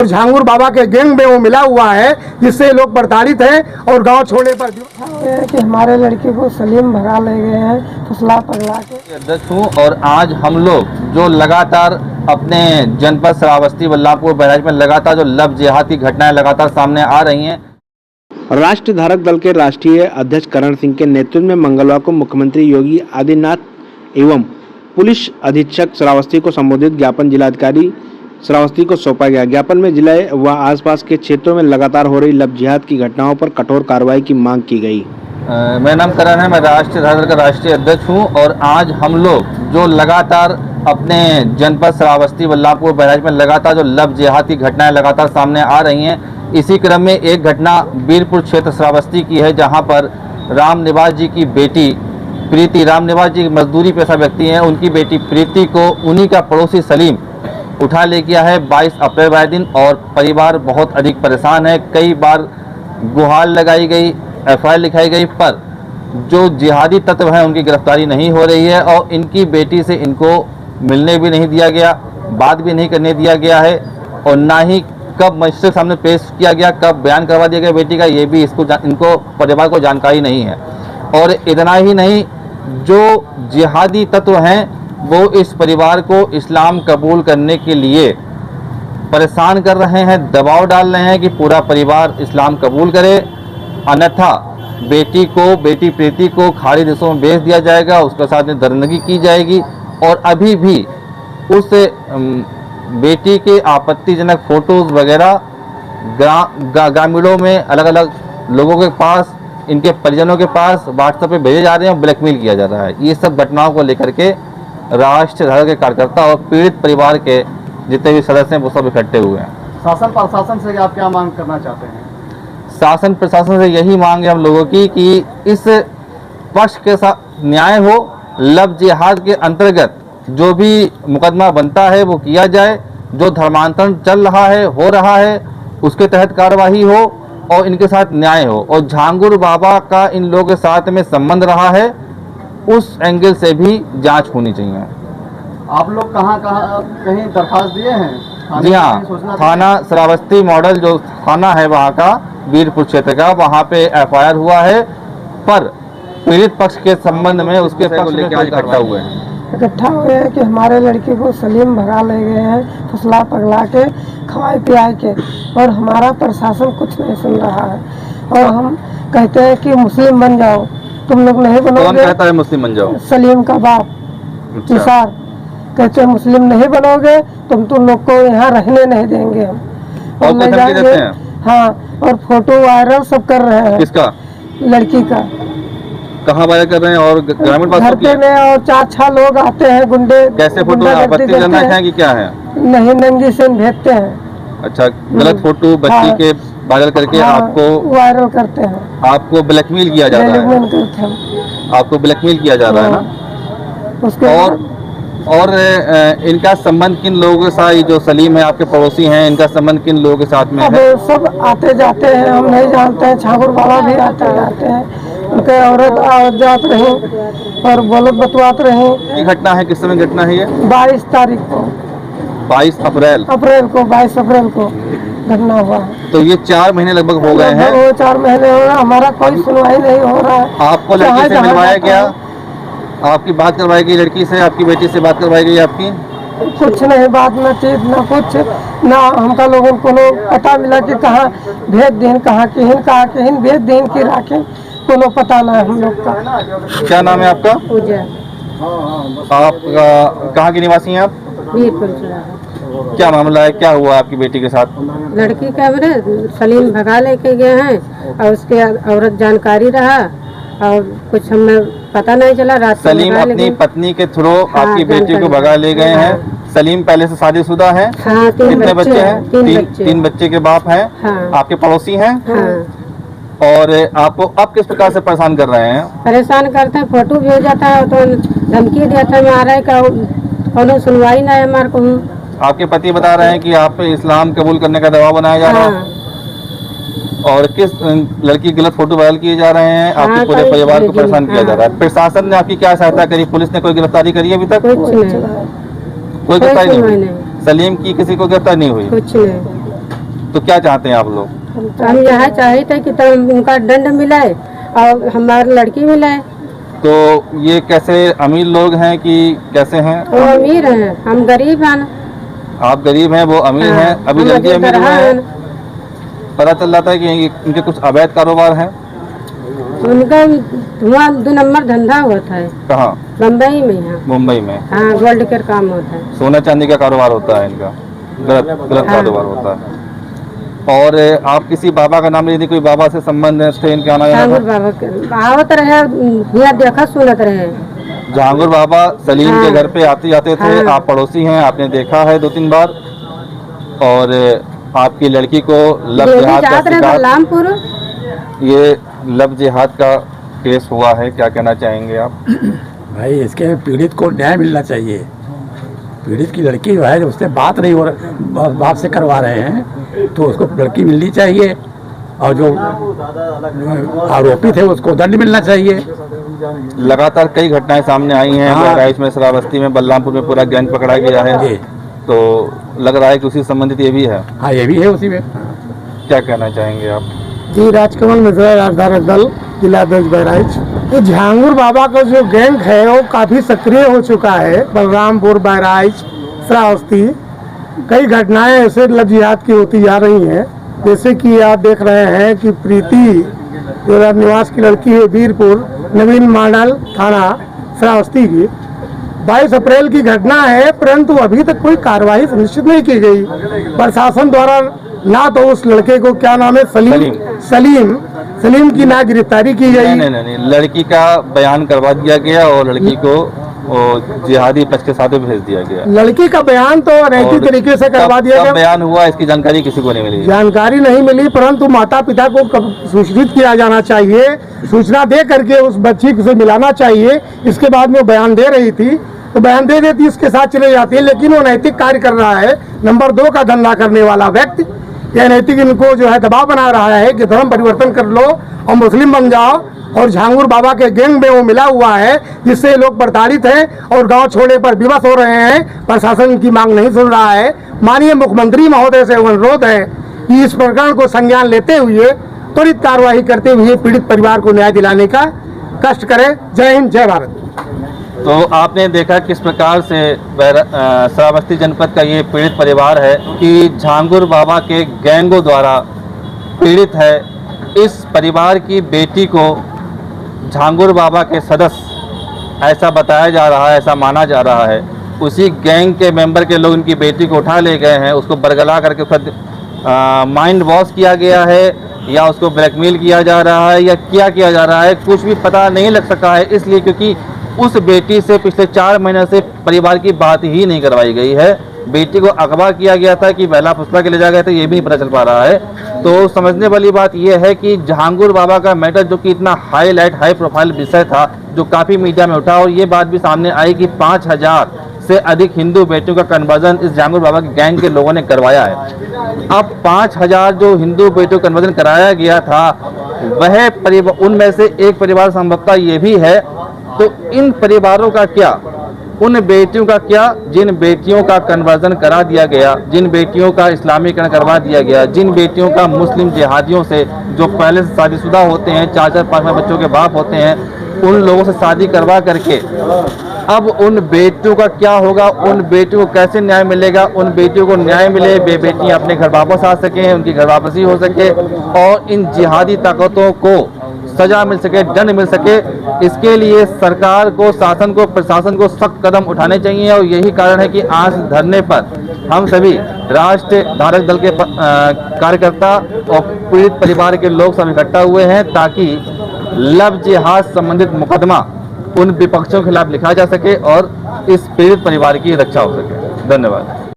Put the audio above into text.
झांगुर बाबा के गैंग में वो मिला हुआ है, जिससे लोग प्रताड़ित हैं और गांव छोड़ने पर कि हमारे लड़के को सलीम भगा ले गए हैं फुसला पगला के। अध्यक्ष हूँ और आज हम लोग जो लगातार अपने जनपद श्रावस्ती बल्लारपुर बहराइच में लगातार जो लव जिहाद की घटनाएं लगातार सामने आ रही हैं। राष्ट्र धारक दल के राष्ट्रीय अध्यक्ष करण सिंह के नेतृत्व में मंगलवार को मुख्यमंत्री योगी आदित्यनाथ एवं पुलिस अधीक्षक श्रावस्ती को संबोधित ज्ञापन जिलाधिकारी श्रावस्ती को सौंपा गया। ज्ञापन में जिले व आसपास के क्षेत्रों में लगातार हो रही लव जिहाद की घटनाओं पर कठोर कार्रवाई की मांग की गई। मेरा नाम करण है, मैं राष्ट्रीय धारक दल का राष्ट्रीय अध्यक्ष हूँ और आज हम लोग जो लगातार अपने जनपद श्रावस्ती बल्लारपुर बहराइच में लगातार जो लव जिहाद की घटनाएं लगातार सामने आ रही हैं, इसी क्रम में एक घटना बीरपुर क्षेत्र श्रावस्ती की है, जहाँ पर राम निवास जी की बेटी प्रीति, राम निवास जी मजदूरी पेशा व्यक्ति हैं, उनकी बेटी प्रीति को उन्हीं का पड़ोसी सलीम उठा ले गया है 22 अप्रैल वाले दिन और परिवार बहुत अधिक परेशान है। कई बार गुहार लगाई गई, FIR लिखाई गई, पर जो जिहादी तत्व हैं उनकी गिरफ्तारी नहीं हो रही है और इनकी बेटी से इनको मिलने भी नहीं दिया गया, बात भी नहीं करने दिया गया है और ना ही कब मजिस्ट्रेट सामने पेश किया गया, कब बयान करवा दिया गया बेटी का, ये भी इनको परिवार को जानकारी नहीं है। और इतना ही नहीं, जो जिहादी तत्व हैं वो इस परिवार को इस्लाम कबूल करने के लिए परेशान कर रहे हैं, दबाव डाल रहे हैं कि पूरा परिवार इस्लाम कबूल करे, अन्यथा बेटी प्रीति को खाड़ी देशों में भेज दिया जाएगा, उसके साथ में दरिंदगी की जाएगी। और अभी भी उस बेटी के आपत्तिजनक फोटोज वगैरह ग्रामीणों में अलग अलग लोगों के पास, इनके परिजनों के पास व्हाट्सएप पे भेजे जा रहे हैं और ब्लैकमेल किया जा रहा है। ये सब घटनाओं को लेकर के राष्ट्र धारक के कार्यकर्ता और पीड़ित परिवार के जितने भी सदस्य हैं वो सब इकट्ठे हुए हैं। शासन प्रशासन से आप क्या मांग करना चाहते हैं? शासन प्रशासन से यही मांग है हम लोगों की कि इस पक्ष के साथ न्याय हो, लव जिहाद के अंतर्गत जो भी मुकदमा बनता है वो किया जाए, जो धर्मांतरण चल रहा है हो रहा है उसके तहत कार्यवाही हो और इनके साथ न्याय हो। और झांगुर बाबा का इन लोगों के साथ में संबंध रहा है, उस एंगल से भी जांच होनी चाहिए। आप लोग कहाँ कहीं दरखास्त दिए हैं? जी हाँ, थाना श्रावस्ती मॉडल जो थाना है वहाँ का बीरपुर क्षेत्र का, वहाँ पे FIR हुआ है, पर पीड़ित पक्ष के संबंध में उसके पक्ष में इकट्ठा हुए हैं कि हमारे लड़के को सलीम भगा ले गए हैं फुसला पगला के, खवाए पियाए के, और हमारा प्रशासन कुछ नहीं सुन रहा है। और हम कहते हैं कि मुस्लिम बन जाओ, तुम लोग नहीं बनोगे। कौन कहता है मुस्लिम बन जाओ? सलीम का बाप निसार कहते हैं मुस्लिम नहीं बनोगे तुम लोग को यहाँ रहने नहीं देंगे हम, और ले जाएंगे। हाँ, और फोटो वायरल सब कर रहे हैं। किसका? लड़की का। कहाँ वायरल कर रहे हैं? और ग्रामीण घर पे में और 4-6 लोग आते हैं गुंडे। कैसे फोटो आपत्तिजनक है कि क्या है? नहीं, नंगी से भेजते हैं। अच्छा, गलत फोटो बच्ची के वायरल करके आपको वायरल करते हैं, आपको ब्लैकमेल किया जा रहा है, आपको ब्लैकमेल किया जा रहा है ना। उसके और इनका संबंध किन लोगों के साथ, जो सलीम है आपके पड़ोसी हैं, इनका संबंध किन लोगों के साथ में है? सब आते जाते हैं, हम नहीं जानते हैं। झांगुर बाबा भी आते जाते हैं, उनके औरत आवत जात रही और बोलत बतवात रही। ये घटना है, किस समय घटना है ये? 22 तारीख को, 22 अप्रैल को 22 अप्रैल को घटना हुआ है। तो ये 4 महीने लगभग हो गए हैं। वो 4 महीने हो रहा, हमारा कोई सुनवाई नहीं हो रहा है। आपको लड़की से मिलवाया गया, आपकी बात करवाई गई लड़की से, आपकी बेटी से बात करवाई गई आपकी? कुछ नहीं, बात न चीज न कुछ, ना हमका लोगों को पता मिला कि कहाँ भेज दिन, कहाँ कहीं भेज दिन की राखें, कोनो पता ना है हम लोग का। क्या नाम है आपका? पूजा। आप कहाँ की निवासी हैं आप? क्या मामला है, क्या हुआ आपकी बेटी के साथ? लड़की का सलीम भगा लेके गए हैं और उसके औरत जानकारी रहा और कुछ हमें पता नहीं चला। रात सलीम अपनी पत्नी के थ्रू आपकी बेटी को भगा ले गए हैं। सलीम पहले से शादीशुदा है? हाँ, कितने बच्चे हैं? 3 बच्चे के बाप हैं। हाँ। आपके पड़ोसी हैं? हाँ। और आपको अब किस प्रकार से परेशान कर रहे हैं? परेशान करते हैं, फोटो भेजा था तो धमकी दिया था मारे का, कोनो सुनवाई नहीं है हमारे को। आपके पति बता रहे हैं कि आप पे इस्लाम कबूल करने का दबाव बनाया जा रहा है। और किस लड़की गलत फोटो वायरल किए जा रहे हैं, आपके पूरे परिवार को परेशान किया जा रहा है। प्रशासन ने आपकी क्या सहायता करी? पुलिस ने कोई गिरफ्तारी करी है अभी तक? कुछ नहीं, कोई गिरफ्तारी नहीं? सलीम की किसी को गिरफ्तार नहीं हुई? कुछ नहीं। तो क्या चाहते हैं आप लोग? हम यहाँ चाहे थे कि तो उनका दंड मिले और हमारी लड़की मिले। तो ये कैसे अमीर लोग हैं कि कैसे हैं? वो अमीर हैं, हम गरीब हैं। आप गरीब हैं, वो अमीर हैं। अभी हम लड़की अमीर हुए हैं। हैं। पता चल रहा था कि इनके कुछ अवैध कारोबार हैं। उनका धुआं 2 नंबर धंधा होता है। कहाँ? बम्बई में। यहाँ मुंबई में। हाँ, गोल्ड के काम होता है। सोना चांदी का कारोबार होता है इनका, गलत हाँ। कारोबार होता है। और आप किसी बाबा का नाम ले, कोई बाबा से संबंध थे इनके आना जाना ठाकुर था? बाबा के आवत रहे, यहाँ देखा सुनत रहे। जहांगीर बाबा सलीम के हाँ। घर पे आते जाते थे। हाँ। आप पड़ोसी हैं, आपने देखा है 2-3 बार। और आपकी लड़की को लब डेली जिहाद का जात रहे शिकार, बलरामपुर। ये लब जिहाद का केस हुआ है, क्या कहना चाहेंगे आप? भाई इसके पीड़ित को न्याय मिलना चाहिए। पीड़ित की लड़की जो है, उससे बात नहीं हो रहा, बाप से करवा रहे हैं, तो उसको लड़की मिलनी चाहिए और जो आरोपित है उसको दंड मिलना चाहिए। लगातार कई घटनाएं सामने आई हैं। हाँ। बहराइच में, श्रावस्ती में, बलरामपुर में पूरा गैंग पकड़ा गया है। जी। तो लग रहा है कि उसी संबंधित ये भी है। हाँ, ये भी है उसी में। क्या कहना चाहेंगे आप? जी, राजकमल मिश्रा, राजधारक दल, जिला अध्यक्ष बहराइच। ये झांगुर बाबा का जो गैंग है वो काफी सक्रिय हो चुका है। बलरामपुर, बहराइच, श्रावस्ती, कई घटनाएं ऐसे लब जिहाद की होती जा रही हैं। जैसे कि आप देख रहे हैं कि प्रीति जो निवास की लड़की है वीरपुर, नवीन मॉडल थाना श्रावस्ती की, 22 अप्रैल की घटना है, परंतु अभी तक कोई कार्रवाई सुनिश्चित नहीं की गई प्रशासन द्वारा। ना तो उस लड़के को, क्या नाम है, सलीम की ना गिरफ्तारी की गई। नहीं, लड़की का बयान करवा दिया गया और लड़की को जिहादी पक्ष के साथ भेज दिया गया। लड़की का बयान तो अनैतिक तरीके से करवा दिया गया। बयान हुआ, इसकी जानकारी किसी को नहीं मिली। जानकारी नहीं मिली, परंतु माता पिता को सूचित किया जाना चाहिए। सूचना दे करके उस बच्ची से मिलाना चाहिए। इसके बाद में वो बयान दे रही थी, तो बयान दे देती, इसके साथ चले जाती है। लेकिन वो नैतिक कार्य कर रहा है। नंबर 2 का धंधा करने वाला व्यक्ति यह नैतिक इनको जो है दबाव बना रहा है कि धर्म परिवर्तन कर लो और मुस्लिम बन जाओ। और झांगुर बाबा के गैंग में वो मिला हुआ है, जिससे लोग प्रताड़ित हैं और गांव छोड़ने पर विवश हो रहे हैं। प्रशासन की मांग नहीं सुन रहा है। माननीय मुख्यमंत्री महोदय से अनुरोध है कि इस प्रकरण को संज्ञान लेते हुए त्वरित कार्रवाई करते हुए पीड़ित परिवार को न्याय दिलाने का कष्ट करें। जय हिंद, जय भारत। तो आपने देखा किस प्रकार से श्रावस्ती जनपद का ये पीड़ित परिवार है कि झांगुर बाबा के गैंगों द्वारा पीड़ित है। इस परिवार की बेटी को झांगुर बाबा के सदस्य ऐसा बताया जा रहा है, ऐसा माना जा रहा है। उसी गैंग के मेंबर के लोग उनकी बेटी को उठा ले गए हैं। उसको बरगला करके उसका माइंड वॉश किया गया है, या उसको ब्लैकमेल किया जा रहा है, या क्या किया जा रहा है, कुछ भी पता नहीं लग सका है। इसलिए क्योंकि उस बेटी से पिछले 4 महीने से परिवार की बात ही नहीं करवाई गई है। बेटी को अगवा किया गया था कि बेला पुष्पा के ले जाया गया था, ये भी नहीं पता चल पा रहा है। तो समझने वाली बात यह है कि झांगुर बाबा का मैटर, जो कि इतना हाई प्रोफाइल विषय था, जो काफ़ी मीडिया में उठा, और ये बात भी सामने आई कि 5000 से अधिक हिंदू बेटियों का कन्वर्जन इस झांगुर बाबा के गैंग के लोगों ने करवाया है। अब 5000 जो हिंदू बेटियों का कन्वर्जन कराया गया था, वह परिवार, उनमें से एक परिवार संभवतः ये भी है। तो इन परिवारों का क्या, उन बेटियों का क्या जिन बेटियों का कन्वर्जन करा दिया गया, जिन बेटियों का इस्लामीकरण करवा दिया गया, जिन बेटियों का मुस्लिम जिहादियों से, जो पहले से शादीशुदा होते हैं, 4-4-5 बच्चों के बाप होते हैं, उन लोगों से शादी करवा करके अब उन बेटियों का क्या होगा? उन बेटियों को कैसे न्याय मिलेगा? उन बेटियों को न्याय मिले, बेटियां अपने घर वापस आ सकें, उनकी घर वापसी हो सके और इन जिहादी ताकतों को सजा मिल सके, दंड मिल सके। इसके लिए सरकार को, शासन को, प्रशासन को सख्त कदम उठाने चाहिए। और यही कारण है कि आज धरने पर हम सभी राष्ट्रीय धारक दल के कार्यकर्ता और पीड़ित परिवार के लोग सब इकट्ठा हुए हैं, ताकि लव जिहाद संबंधित मुकदमा उन विपक्षों के खिलाफ लिखा जा सके और इस पीड़ित परिवार की रक्षा हो सके। धन्यवाद।